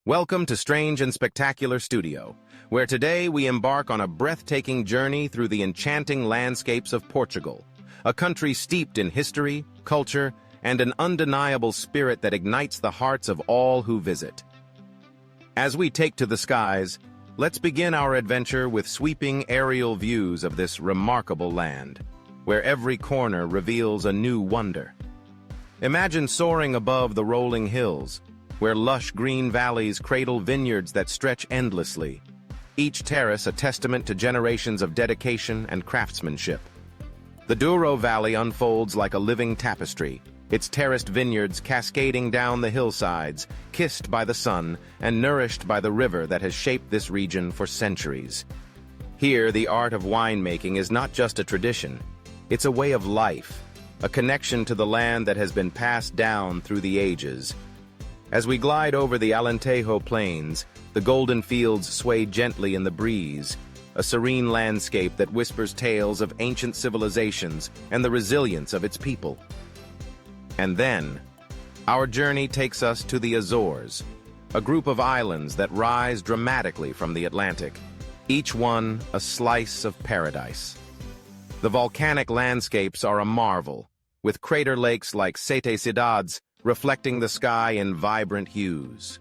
Welcome to Strange and Spectacular Studio, where today we embark on a breathtaking journey through the enchanting landscapes of Portugal, a country steeped in history, culture, and an undeniable spirit that ignites the hearts of all who visit. As we take to the skies, let's begin our adventure with sweeping aerial views of this remarkable land, where every corner reveals a new wonder. Imagine soaring above the rolling hills, where lush green valleys cradle vineyards that stretch endlessly, each terrace a testament to generations of dedication and craftsmanship. The Douro Valley unfolds like a living tapestry, its terraced vineyards cascading down the hillsides, kissed by the sun and nourished by the river that has shaped this region for centuries. Here, the art of winemaking is not just a tradition, it's a way of life, a connection to the land that has been passed down through the ages. As we glide over the Alentejo plains, the golden fields sway gently in the breeze, a serene landscape that whispers tales of ancient civilizations and the resilience of its people. And then, our journey takes us to the Azores, a group of islands that rise dramatically from the Atlantic, each one a slice of paradise. The volcanic landscapes are a marvel, with crater lakes like Sete Cidades reflecting the sky in vibrant hues.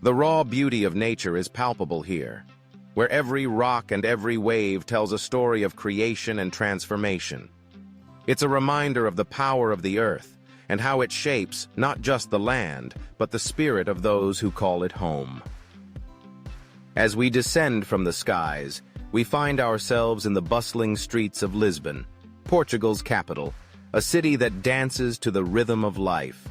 The raw beauty of nature is palpable here, where every rock and every wave tells a story of creation and transformation. It's a reminder of the power of the earth and how it shapes not just the land, but the spirit of those who call it home. As we descend from the skies, we find ourselves in the bustling streets of Lisbon, Portugal's capital, a city that dances to the rhythm of life.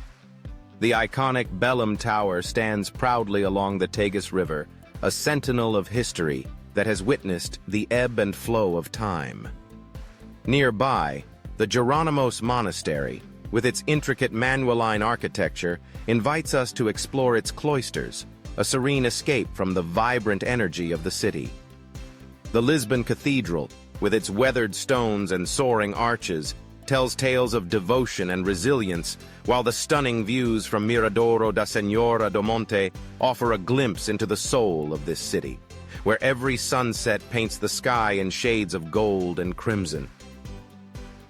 The iconic Belém Tower stands proudly along the Tagus River, a sentinel of history that has witnessed the ebb and flow of time. Nearby, the Jerónimos Monastery, with its intricate Manueline architecture, invites us to explore its cloisters, a serene escape from the vibrant energy of the city. The Lisbon Cathedral, with its weathered stones and soaring arches, tells tales of devotion and resilience, while the stunning views from Miradouro da Senhora do Monte offer a glimpse into the soul of this city, where every sunset paints the sky in shades of gold and crimson.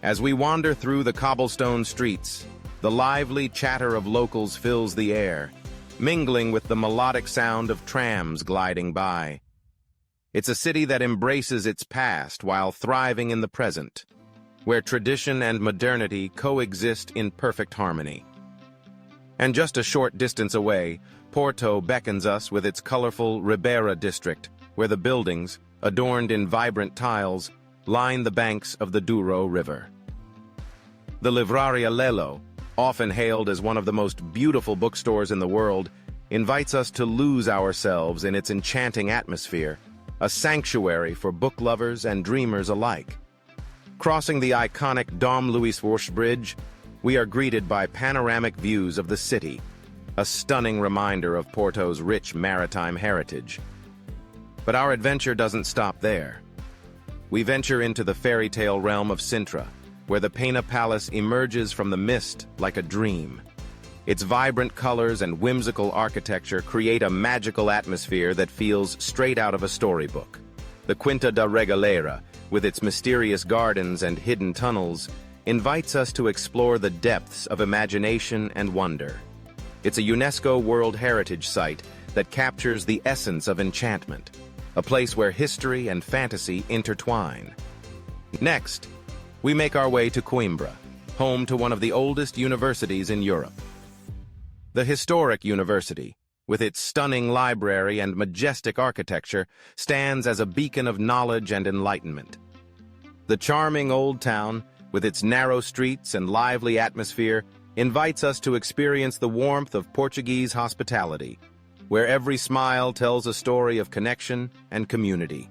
As we wander through the cobblestone streets, the lively chatter of locals fills the air, mingling with the melodic sound of trams gliding by. It's a city that embraces its past while thriving in the present, where tradition and modernity coexist in perfect harmony. And just a short distance away, Porto beckons us with its colorful Ribeira district, where the buildings, adorned in vibrant tiles, line the banks of the Douro River. The Livraria Lelo, often hailed as one of the most beautiful bookstores in the world, invites us to lose ourselves in its enchanting atmosphere, a sanctuary for book lovers and dreamers alike. Crossing the iconic Dom Luís Borges Bridge, we are greeted by panoramic views of the city, a stunning reminder of Porto's rich maritime heritage. But our adventure doesn't stop there. We venture into the fairy tale realm of Sintra, where the Pena Palace emerges from the mist like a dream. Its vibrant colors and whimsical architecture create a magical atmosphere that feels straight out of a storybook. The Quinta da Regaleira, with its mysterious gardens and hidden tunnels, invites us to explore the depths of imagination and wonder. It's a UNESCO World Heritage Site that captures the essence of enchantment, a place where history and fantasy intertwine. Next, we make our way to Coimbra, home to one of the oldest universities in Europe. The historic university, with its stunning library and majestic architecture, stands as a beacon of knowledge and enlightenment. The charming old town, with its narrow streets and lively atmosphere, invites us to experience the warmth of Portuguese hospitality, where every smile tells a story of connection and community.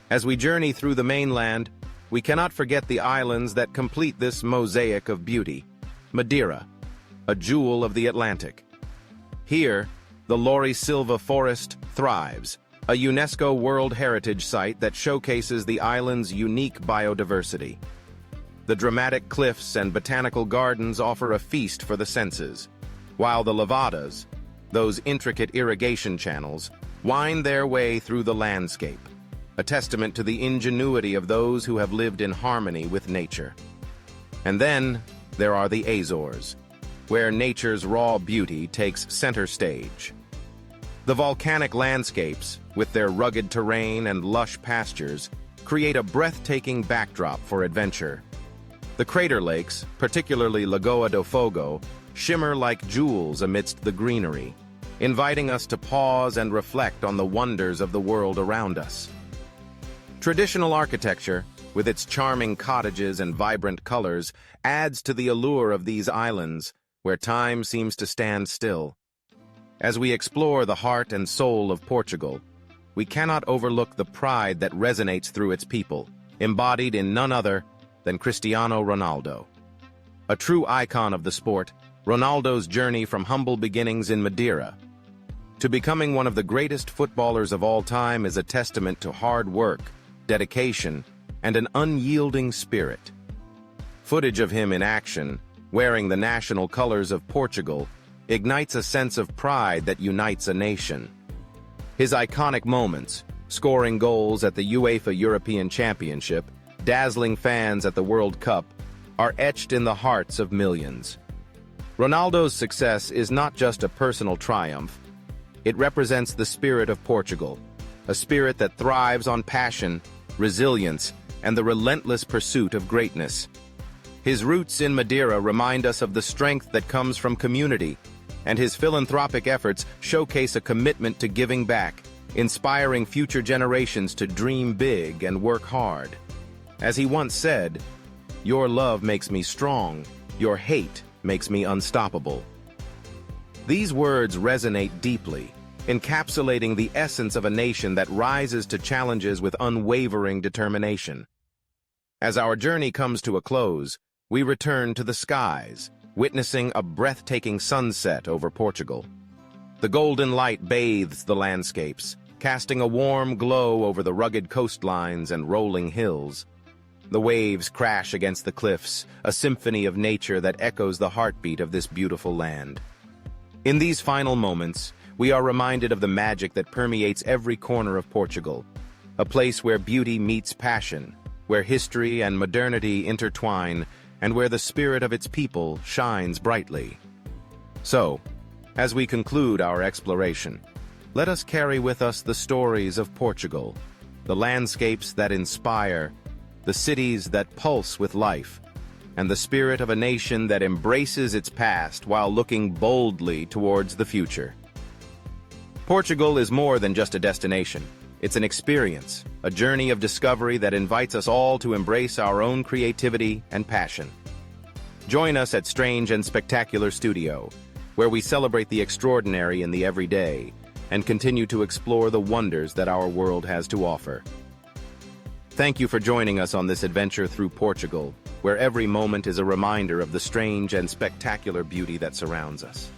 As we journey through the mainland, we cannot forget the islands that complete this mosaic of beauty. Madeira, a jewel of the Atlantic. Here, the Lori Silva Forest thrives, a UNESCO World Heritage Site that showcases the island's unique biodiversity. The dramatic cliffs and botanical gardens offer a feast for the senses, while the Lavadas, those intricate irrigation channels, wind their way through the landscape, a testament to the ingenuity of those who have lived in harmony with nature. And then there are the Azores, where nature's raw beauty takes center stage. The volcanic landscapes, with their rugged terrain and lush pastures, create a breathtaking backdrop for adventure. The crater lakes, particularly Lagoa do Fogo, shimmer like jewels amidst the greenery, inviting us to pause and reflect on the wonders of the world around us. Traditional architecture, with its charming cottages and vibrant colors, adds to the allure of these islands, where time seems to stand still. As we explore the heart and soul of Portugal, we cannot overlook the pride that resonates through its people, embodied in none other than Cristiano Ronaldo. A true icon of the sport, Ronaldo's journey from humble beginnings in Madeira to becoming one of the greatest footballers of all time is a testament to hard work, dedication, and an unyielding spirit. Footage of him in action, wearing the national colors of Portugal, ignites a sense of pride that unites a nation. His iconic moments, scoring goals at the UEFA European Championship, dazzling fans at the World Cup, are etched in the hearts of millions. Ronaldo's success is not just a personal triumph. It represents the spirit of Portugal, a spirit that thrives on passion, resilience, and the relentless pursuit of greatness. His roots in Madeira remind us of the strength that comes from community, and his philanthropic efforts showcase a commitment to giving back, inspiring future generations to dream big and work hard. As he once said, "Your love makes me strong, your hate makes me unstoppable." These words resonate deeply, encapsulating the essence of a nation that rises to challenges with unwavering determination. As our journey comes to a close, we return to the skies, witnessing a breathtaking sunset over Portugal. The golden light bathes the landscapes, casting a warm glow over the rugged coastlines and rolling hills. The waves crash against the cliffs, a symphony of nature that echoes the heartbeat of this beautiful land. In these final moments, we are reminded of the magic that permeates every corner of Portugal, a place where beauty meets passion, where history and modernity intertwine, and where the spirit of its people shines brightly. So, as we conclude our exploration, let us carry with us the stories of Portugal, the landscapes that inspire, the cities that pulse with life, and the spirit of a nation that embraces its past while looking boldly towards the future. Portugal is more than just a destination. It's an experience, a journey of discovery that invites us all to embrace our own creativity and passion. Join us at Strange and Spectacular Studio, where we celebrate the extraordinary in the everyday and continue to explore the wonders that our world has to offer. Thank you for joining us on this adventure through Portugal, where every moment is a reminder of the strange and spectacular beauty that surrounds us.